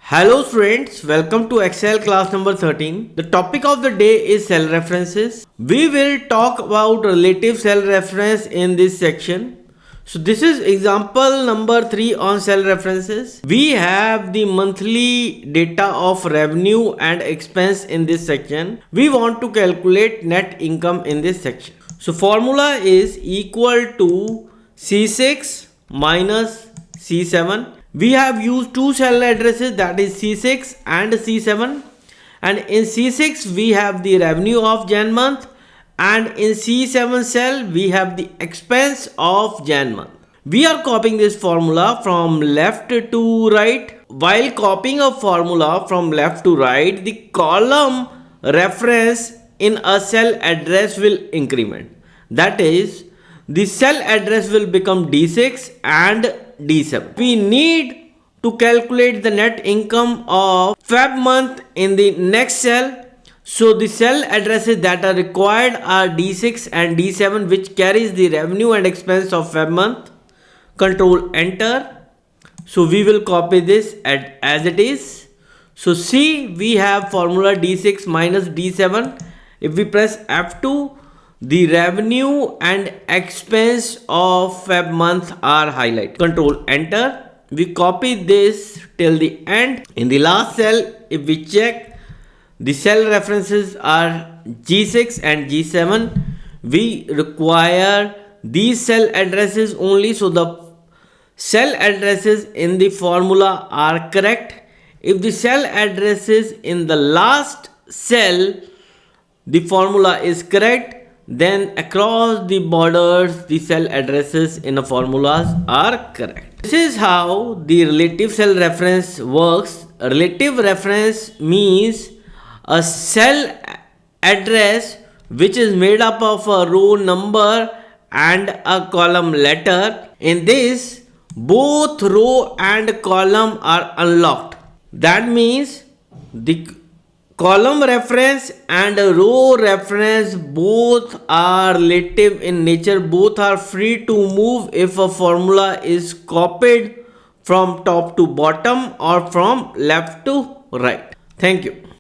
Hello students, welcome to Excel class number 13. The topic of the day is cell references. We will talk about relative cell reference in this section. So this is example number 3 on cell references. We have the monthly data of revenue and expense in this section. We want to calculate net income in this section. So formula is equal to C6 minus C7. We have used two cell addresses, that is C6 and C7, and in C6 we have the revenue of Jan month, and in C7 cell we have the expense of Jan month. We are copying this formula from left to right. While copying a formula from left to right, the column reference in a cell address will increment. That is, the cell address will become D6 and D7. We need to calculate the net income of Feb month in the next cell. So the cell addresses that are required are D6 and D7, which carries the revenue and expense of Feb month. Control enter. So we will copy this as it is. So see, we have formula D6 minus D7. If we press F2, the revenue and expense of Feb month are highlighted. Control enter. We copy this till the end. In the last cell, if we check, the cell references are G6 and G7. We require these cell addresses only, so the cell addresses in the formula are correct. If the cell addresses in the last cell, the formula is correct, then across the borders the cell addresses in the formulas are correct. This is how the relative cell reference works. A relative reference means a cell address which is made up of a row number and a column letter. In this, both row and column are unlocked. That means the column reference and row reference both are relative in nature. Both are free to move if a formula is copied from top to bottom or from left to right. Thank you.